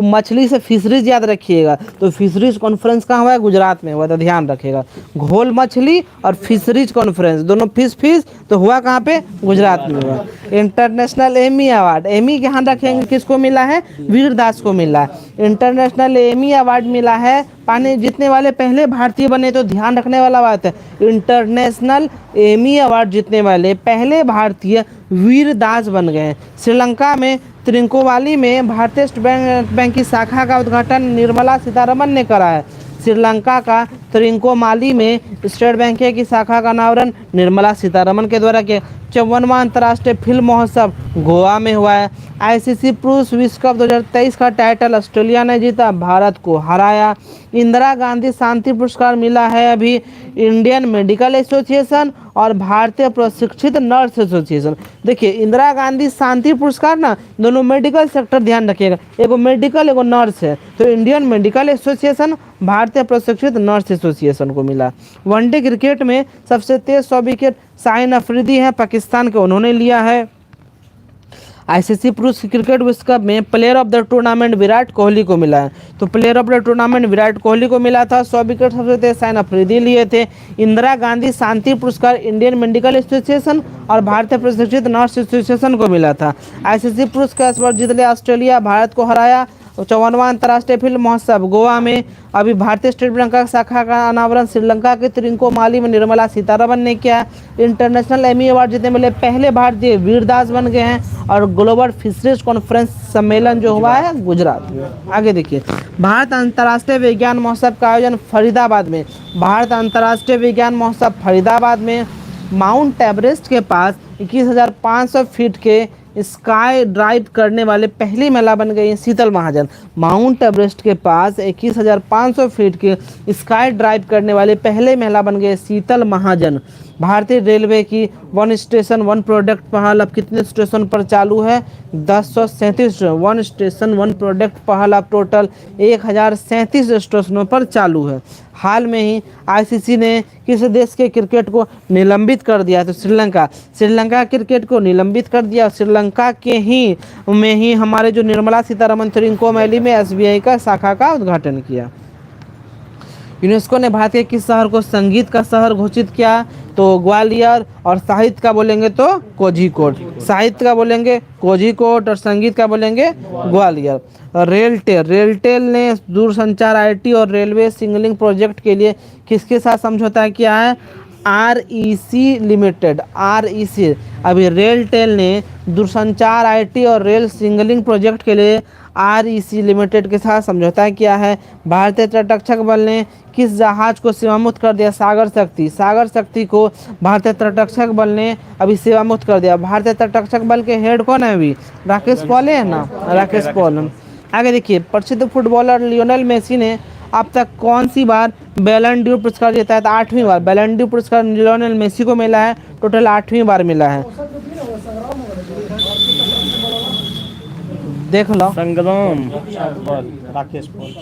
मछली से फिशरीज याद रखिएगा, तो फिशरीज कॉन्फ्रेंस कहाँ हुआ है? गुजरात में हुआ था, ध्यान रखिएगा। घोल मछली और फिशरीज कॉन्फ्रेंस दोनों फिश फिश तो हुआ कहाँ पे? गुजरात में हुआ। इंटरनेशनल एमी अवार्ड, एमी ध्यान रखेंगे किसको मिला है? वीर दास को मिला है। इंटरनेशनल एमी अवार्ड मिला है, पाने जीतने वाले पहले भारतीय बने, तो ध्यान रखने वाला बात है। इंटरनेशनल एमी अवार्ड जीतने वाले पहले भारतीय वीर दास बन गए हैं। श्रीलंका में त्रिंकोमाली में भारतीय स्टेट बैंक की शाखा का उद्घाटन निर्मला सीतारमण ने करा है। श्रीलंका का त्रिंकोमाली में स्टेट बैंक की शाखा का अनावरण निर्मला सीतारमण के द्वारा किया। 54वां अंतर्राष्ट्रीय फिल्म महोत्सव गोवा में हुआ है। आईसीसी पुरुष विश्व कप 2023 का टाइटल ऑस्ट्रेलिया ने जीता, भारत को हराया। इंदिरा गांधी शांति पुरस्कार मिला है अभी इंडियन मेडिकल एसोसिएशन और भारतीय प्रशिक्षित नर्स एसोसिएशन। देखिए इंदिरा गांधी शांति पुरस्कार ना, दोनों मेडिकल सेक्टर, ध्यान रखिएगा, एगो मेडिकल एगो नर्स है, तो इंडियन मेडिकल एसोसिएशन भारतीय प्रशिक्षित नर्स एसोसिएशन को मिला। वनडे क्रिकेट में सबसे तेज 100 विकेट शाहिन अफरीदी हैं, पाकिस्तान के, उन्होंने लिया है। आईसीसी पुरुष क्रिकेट विश्व कप में player of the tournament Virat Kohli को मिला है, तो player of the tournament Virat Kohli को मिला था। 100 विकेट सबसे तेज शाहिन अफरीदी लिए थे। इंदिरा गांधी शांति पुरस्कार इंडियन मेडिकल एसोसिएशन और भारतीय प्रशिक्षित नर्स एसोसिएशन को मिला था। आईसीसी पुरुष का स्पर्श जीत लिया ऑस्ट्रेलिया, भारत को हराया। 54वां अंतर्राष्ट्रीय फिल्म महोत्सव गोवा में अभी भारतीय स्टेट बैंक शाखा का अनावरण श्रीलंका के त्रिंकोमाली में निर्मला सीतारमण ने किया। इंटरनेशनल एमी अवार्ड जीतने वाले पहले भारतीय वीरदास बन गए हैं। और ग्लोबल फिशरीज कॉन्फ्रेंस सम्मेलन जो हुआ है गुजरात में। आगे देखिए, भारत अंतर्राष्ट्रीय विज्ञान महोत्सव का आयोजन फरीदाबाद में। भारत अंतर्राष्ट्रीय विज्ञान महोत्सव फरीदाबाद में माउंट एवरेस्ट के पास 21,500 फीट के स्काई ड्राइव करने वाले पहली महिला बन गई शीतल महाजन। माउंट एवरेस्ट के पास 21,500 फीट के स्काई ड्राइव करने वाले पहले महिला बन गए शीतल महाजन। भारतीय रेलवे की वन स्टेशन वन प्रोडक्ट पहल अब कितने स्टेशन पर चालू है? 1037 वन स्टेशन वन प्रोडक्ट पहल अब टोटल 1037 स्टेशनों पर चालू है। हाल में ही आईसीसी ने किस देश के क्रिकेट को निलंबित कर दिया? तो श्रीलंका क्रिकेट को निलंबित कर दिया। श्रीलंका के ही में ही हमारे जो निर्मला सीतारमण त्रिंकोमाली में एसबीआई का शाखा का उद्घाटन किया। यूनेस्को ने भारत के किस शहर को संगीत का शहर घोषित किया? तो ग्वालियर। और साहित्य का बोलेंगे तो कोझिकोड। साहित्य का बोलेंगे कोझिकोड और संगीत का बोलेंगे ग्वालियर। रेलटेल ने दूरसंचार आईटी और रेलवे सिग्नलिंग प्रोजेक्ट के लिए किसके साथ समझौता किया है? REC limited. आरईसी अभी रेलटेल ने दूरसंचार आईटी और रेल सिग्नलिंग प्रोजेक्ट के लिए आरईसी लिमिटेड के साथ समझौता किया है। भारतीय तटरक्षक बल ने किस जहाज को सेवामुक्त कर दिया? सागर शक्ति। सागर शक्ति को भारतीय तटरक्षक बल ने अभी सेवामुक्त कर दिया। भारतीय तटरक्षक बल के हेड कौन है अभी? राकेश पॉल है ना, राकेश पॉल। आगे देखिए, प्रसिद्ध फुटबॉलर लियोनेल मेसी ने अब तक कौन सी बार बैलन डी पुरस्कार जीता है? तो 8वीं बार बैलन डी पुरस्कार लियोनेल मेसी को मिला है, टोटल 8वीं बार मिला है। देख लो संग्राम राकेश पॉल,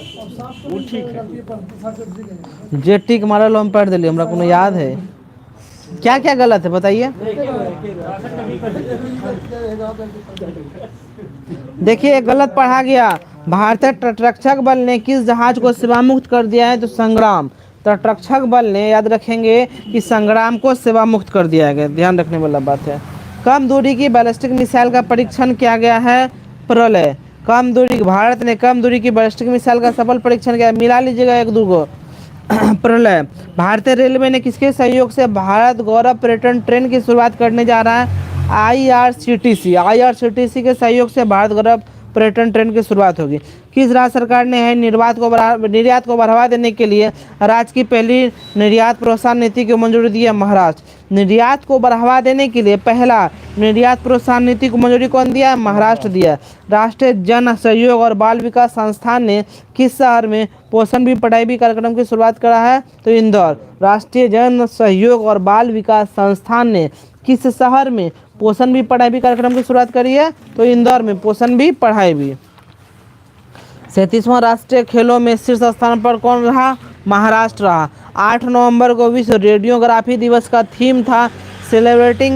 वो ठीक है। जे टिक मारल हम पढ़ दिली, हमरा कोनो याद है? क्या क्या गलत है बताइए? देखिए गलत पढ़ा गया। भारतीय तटरक्षक बल ने किस जहाज को सेवामुक्त कर दिया है? तो संग्राम। तटरक्षक बल ने, याद रखेंगे कि संग्राम को सेवामुक्त कर दिया गया, ध्यान रखने वाला बात है। कम दूरी की बैलिस्टिक मिसाइल का परीक्षण किया गया है? प्रलय। कम दूरी, भारत ने कम दूरी की बैलिस्टिक मिसाइल का सफल परीक्षण किया। मिला लीजिएगा एक दूगो। प्रलय। भारतीय रेलवे ने किसके सहयोग से भारत गौरव पर्यटन ट्रेन की शुरुआत करने जा रहा है? आईआरसीटीसी के सहयोग से भारत गौरव पर्यटन ट्रेन की शुरुआत होगी। किस राज्य सरकार ने है निर्यात को बढ़ावा देने के लिए राज्य की पहली निर्यात प्रोत्साहन नीति को मंजूरी दी है? महाराष्ट्र। निर्यात को बढ़ावा देने के लिए पहला निर्यात प्रोत्साहन नीति को मंजूरी कौन दिया? महाराष्ट्र दिया। राष्ट्रीय जन सहयोग और बाल विकास संस्थान ने किस शहर में पोषण भी पढ़ाई भी कार्यक्रम की शुरुआत करा है? तो इंदौर। राष्ट्रीय जन सहयोग और बाल विकास संस्थान ने किस शहर में पोषण भी पढ़ाई भी कार्यक्रम की शुरुआत करी है? तो इंदौर में पोषण भी पढ़ाई भी। 37वां राष्ट्रीय खेलों में शीर्ष स्थान पर कौन रहा? महाराष्ट्र रहा। 8 नवंबर को विश्व रेडियोग्राफी दिवस का थीम था सेलिब्रेटिंग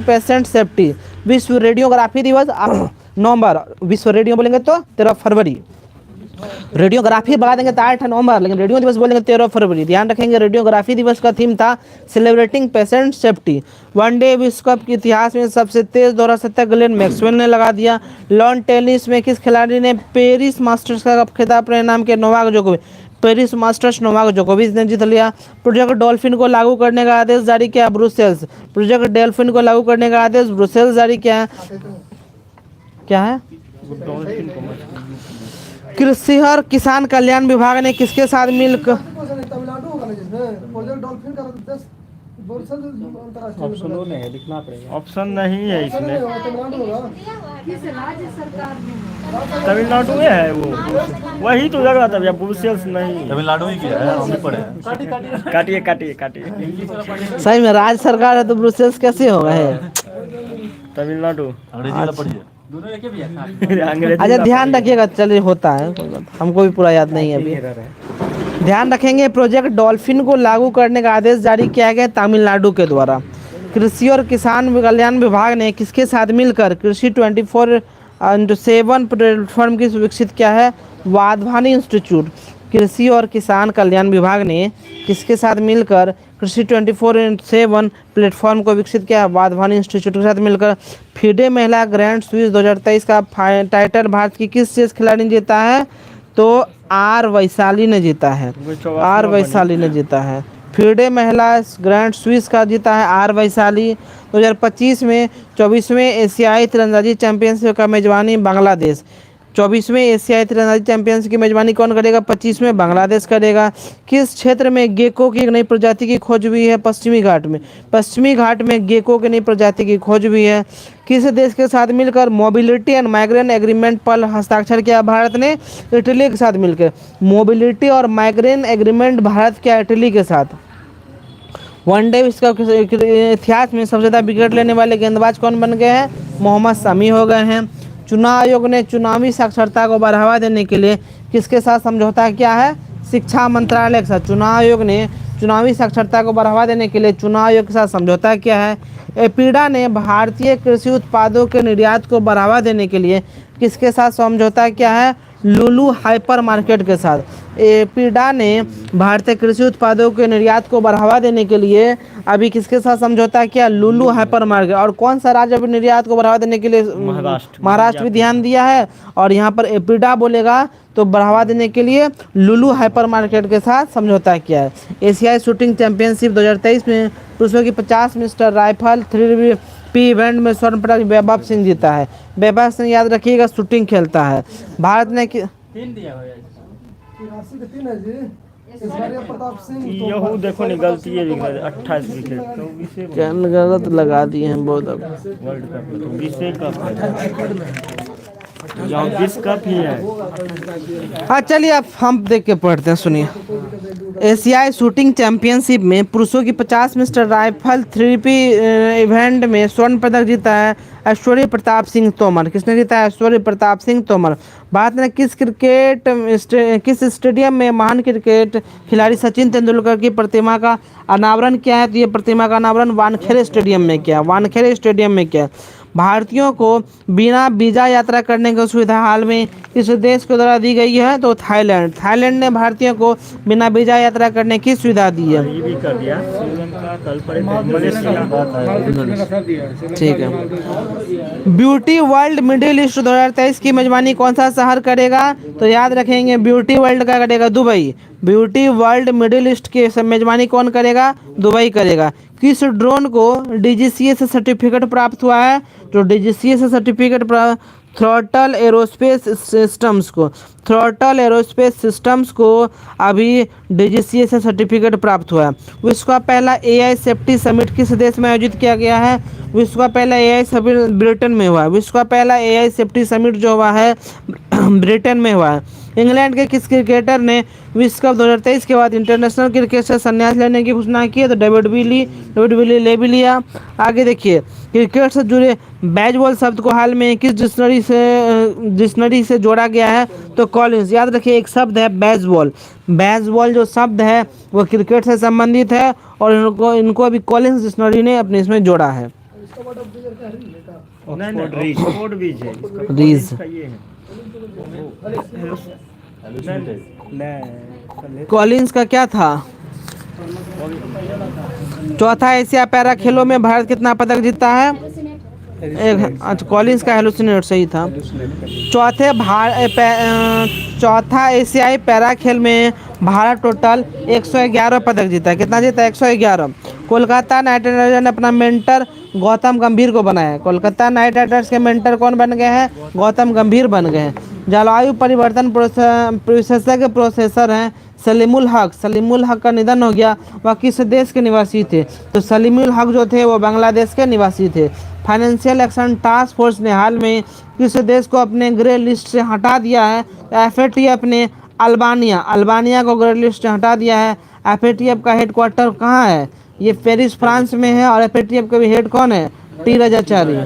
पेशेंट सेफ्टी। विश्व रेडियोग्राफी दिवस नवंबर, विश्व रेडियो बोलेंगे तो 13 फरवरी, रेडियोग्राफी बढ़ा देंगे तो 8 नवंबर, लेकिन रेडियो दिवस बोलेंगे 13 फरवरी। ध्यान रखेंगे रेडियोग्राफी दिवस का थीम था सेलिब्रेटिंग पेशेंट सेफ्टी। वनडे विश्व कप के इतिहास में सबसे तेज दोहरा शतक ग्लेन मैक्सवेल ने लगा दिया। लॉन टेनिस में किस खिलाड़ी ने पेरिस मास्टर्स का खिताब अपने नाम के? नोवाक जोकोविच। पेरिस मास्टर्स नोवाक जोकोविच ने जीत लिया। प्रोजेक्ट डॉल्फिन को लागू करने का आदेश जारी किया ब्रुसेल्स। प्रोजेक्ट डॉल्फिन को लागू करने का आदेश ब्रुसेल्स जारी किया। क्या है? कृषि और किसान कल्याण विभाग ने किसके साथ मिलकर तमिलनाडु होगा ना जिसमें प्रोजेक्ट डॉल्फिन का ऑप्शन वो नहीं है, लिखना पड़ेगा। ऑप्शन नहीं है इसमें, तमिलनाडु होगा। तमिलनाडु में है वो, वही तो लग रहा था भैया, ब्रुसेल्स नहीं। तमिलनाडु ही किया है, हम भी पढ़े हैं। काटिए काटिए काटिए। सही में राज्य सरकार है तो ब्रुसेल्स कैसे होगा है? तमिलनाडु अंग्रेजी वाला पढ़िए। अंग्रेजी अच्छा ध्यान रखिएगा, चलिए होता है, हमको भी पूरा याद नहीं है अभी। ध्यान रखेंगे प्रोजेक्ट डॉल्फिन को लागू करने का आदेश जारी किया गया तमिलनाडु के द्वारा। कृषि और किसान कल्याण विभाग ने किसके साथ मिलकर कृषि 24/7 प्लेटफॉर्म की विकसित किया है? वाधवानी इंस्टीट्यूट। कृषि और किसान कल्याण विभाग ने किसके साथ मिलकर कृषि 24/7 प्लेटफॉर्म को विकसित किया? वाधवानी इंस्टीट्यूट के साथ मिलकर। फीडे महिला ग्रैंड स्विस 2023 का टाइटल भारत की किस चेस खिलाड़ी ने जीता है? तो आर वैशाली ने जीता है। आर वैशाली ने जीता है। फीडे महिला ग्रैंड स्विस का जीता है आर वैशाली। 2025 में 24वें एशियाई तीरंदाजी चैंपियनशिप का मेजबानी बांग्लादेश। 24वें एशियाई तीरंदाजी चैंपियनशिप की मेजबानी कौन करेगा? 25वें बांग्लादेश करेगा। किस क्षेत्र में गेको की एक नई प्रजाति की खोज हुई है? पश्चिमी घाट में। पश्चिमी घाट में गेको की नई प्रजाति की खोज हुई है। किस देश के साथ मिलकर मोबिलिटी एंड माइग्रेन एग्रीमेंट पर हस्ताक्षर किया भारत ने? इटली के साथ मिलकर। मोबिलिटी और माइग्रेन एग्रीमेंट भारत किया इटली के साथ। वनडे विश्व कप के इतिहास में सबसे ज़्यादा विकेट लेने वाले गेंदबाज कौन बन गए हैं? मोहम्मद शमी हो गए हैं। चुनाव आयोग ने चुनावी साक्षरता को बढ़ावा देने के लिए किसके साथ समझौता किया है? शिक्षा मंत्रालय के साथ। चुनाव आयोग ने चुनावी साक्षरता को बढ़ावा देने के लिए चुनाव आयोग के साथ समझौता किया है। एपीडा ने भारतीय कृषि उत्पादों के निर्यात को बढ़ावा देने के लिए किसके साथ समझौता किया है? लुलु हाइपर मार्केट के साथ। एपीडा ने भारतीय कृषि उत्पादों के निर्यात को बढ़ावा देने के लिए अभी किसके साथ समझौता किया? लुलु हाइपर मार्केट। और कौन सा राज्य अभी निर्यात को बढ़ावा देने के लिए? महाराष्ट्र भी ध्यान दिया है। और यहाँ पर एपीडा बोलेगा तो बढ़ावा देने के लिए लुलु हाइपर मार्केट के साथ समझौता किया है। एशियाई शूटिंग चैंपियनशिप 2023 में पुरुषों की 50 मीटर राइफल 3P इवेंट में स्वर्ण पदक वैभव सिंह जीता है। वैभव सिंह याद रखिएगा शूटिंग खेलता है। भारत ने 83 के 3 है जी। इस बार ये प्रताप सिंह यहू देखो नहीं, गलती है 28 विकेट। क्या गलत लगा दिए हैं बहुत। अब वर्ल्ड कप में तो 20 कप है, यहाँ 20 कप ही है। हाँ चलिए अब हम देख के पढ़ते हैं, सुनिए। एशियाई शूटिंग चैंपियनशिप में पुरुषों की 50 मीटर राइफल 3P इवेंट में स्वर्ण पदक जीता है ऐश्वर्य प्रताप सिंह तोमर। किसने जीता है? ऐश्वर्य प्रताप सिंह तोमर। भारत ने किस स्टेडियम में महान क्रिकेट खिलाड़ी सचिन तेंदुलकर की प्रतिमा का अनावरण किया है? तो ये प्रतिमा का अनावरण वानखेड़े स्टेडियम में किया। वानखेड़े स्टेडियम में किया। भारतीयों को बिना वीज़ा यात्रा करने की सुविधा हाल में किस देश के द्वारा दी गई है? तो थाईलैंड। थाईलैंड ने भारतीयों को बिना वीज़ा यात्रा करने की सुविधा दी है। ये भी कर दिया श्रीलंका, कल पर मलेशिया। ठीक है। ब्यूटी वर्ल्ड मिडिल ईस्ट 2023 की मेजबानी कौन सा शहर करेगा? तो याद रखेंगे ब्यूटी वर्ल्ड का करेगा Dubai. Beauty world middle east की मेजबानी कौन करेगा? दुबई करेगा। किस ड्रोन को DGCA से सर्टिफिकेट प्राप्त हुआ है? जो DGCA से सर्टिफिकेट थ्रॉटल एरोस्पेस सिस्टम्स को। थ्रॉटल एरोस्पेस सिस्टम्स को अभी DGCA से सर्टिफिकेट प्राप्त हुआ है। विश्व का पहला AI सेफ्टी समिट किस देश में आयोजित किया गया है? विश्व का पहला AI समिट ब्रिटेन में हुआ है। विश्व का पहला AI सेफ्टी समिट जो हुआ है ब्रिटेन में हुआ है। इंग्लैंड के किस क्रिकेटर ने विश्व कप 2023 के बाद इंटरनेशनल क्रिकेट से संन्यास लेने की घोषणा की है? तो डेविड विली ले भी लिया। आगे देखिए, क्रिकेट से जुड़े बेसबॉल शब्द को हाल में किस डिक्शनरी से जोड़ा गया है? तो कॉलिंस। याद रखिए एक शब्द है बेसबॉल। बेसबॉल जो शब्द है वो क्रिकेट से संबंधित है और इनको अभी कॉलिंस डिक्शनरी ने अपने इसमें जोड़ा है। ऑक्सफोर्ड रीज ऑक्सफोर्ड बीज है इसका रीज। इसका ये है नहीं कॉलिंस का क्या था? चौथा एशिया पैरा खेलों में भारत कितना पदक जीता है? एक। अच्छा, कॉलिंस का हेलुसिनेट सही था। चौथा एशियाई पैरा खेल में भारत टोटल 111 पदक जीता है। कितना जीता है? 111। कोलकाता नाइट राइडर्स ने अपना मेंटर गौतम गंभीर को बनाया है। कोलकाता नाइट राइडर्स के मेंटर कौन बन गए हैं? गौतम गंभीर बन गए हैं। जलवायु परिवर्तन विशेषज्ञ प्रोफेसर हैं सलीमुल हक। सलीमुल हक का निधन हो गया। वह किस देश के निवासी थे? तो सलीमुल हक जो थे वो बांग्लादेश के निवासी थे। फाइनेंशियल एक्शन टास्क फोर्स ने हाल में किस देश को अपने ग्रे लिस्ट से हटा दिया है? एफएटीएफ ने अल्बानिया को ग्रे लिस्ट से हटा दिया है। एफएटीएफ का हेडक्वार्टर कहाँ है? ये पेरिस फ्रांस में है। और एफएटीएफ का भी हेड कौन है? टी राजाचारी।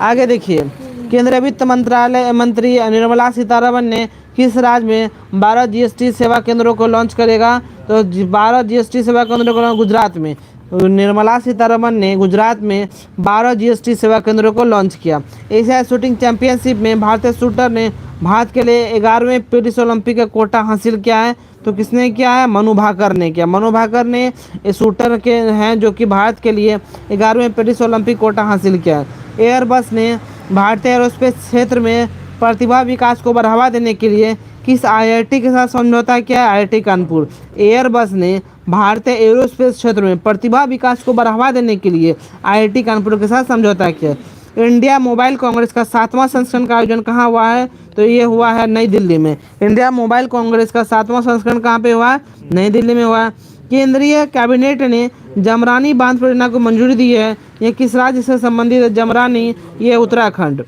आगे देखिए, केंद्रीय वित्त मंत्रालय मंत्री निर्मला सीतारमण ने किस राज्य में 12 जीएसटी सेवा केंद्रों को लॉन्च करेगा? तो 12 जीएसटी सेवा केंद्रों को गुजरात में। निर्मला सीतारमण ने गुजरात में 12 जीएसटी सेवा केंद्रों को लॉन्च किया। एशिया शूटिंग चैंपियनशिप में भारतीय शूटर ने भारत के लिए 11वें पेरिस ओलंपिक का कोटा हासिल किया है। तो किसने किया है? मनु भाकर ने किया। मनु भाकर ने इस शूटर के हैं जो कि भारत के लिए 11वें पेरिस ओलंपिक कोटा हासिल किया है। एयरबस ने भारतीय एरोस्पेस क्षेत्र में प्रतिभा विकास को बढ़ावा देने के लिए किस आईआईटी के साथ समझौता किया है? आईआईटी कानपुर। एयरबस ने भारतीय एरोस्पेस क्षेत्र में प्रतिभा विकास को बढ़ावा देने के लिए आईआईटी कानपुर के साथ समझौता किया। इंडिया मोबाइल कांग्रेस का 7वां संस्करण का आयोजन कहाँ हुआ है? तो ये हुआ है नई दिल्ली में। इंडिया मोबाइल कांग्रेस का 7वां संस्करण कहाँ पे हुआ है? नई दिल्ली में हुआ है। केंद्रीय कैबिनेट ने जमरानी बांध परियोजना को मंजूरी दी है। ये किस राज्य से संबंधित है? जमरानी, ये उत्तराखंड।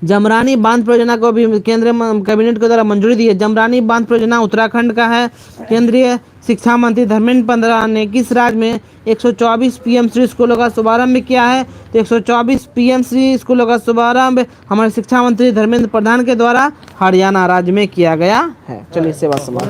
जमरानी बांध परियोजना को भी केंद्रीय कैबिनेट के द्वारा मंजूरी दी है। जमरानी बांध परियोजना उत्तराखंड का है। केंद्रीय शिक्षा मंत्री धर्मेंद्र प्रधान ने किस राज्य में 124 पीएमश्री स्कूलों का शुभारंभ किया है? तो 124 पीएमश्री स्कूलों का शुभारंभ हमारे शिक्षा मंत्री धर्मेंद्र प्रधान के द्वारा हरियाणा राज्य में किया गया है। चलिए सेवा समाज।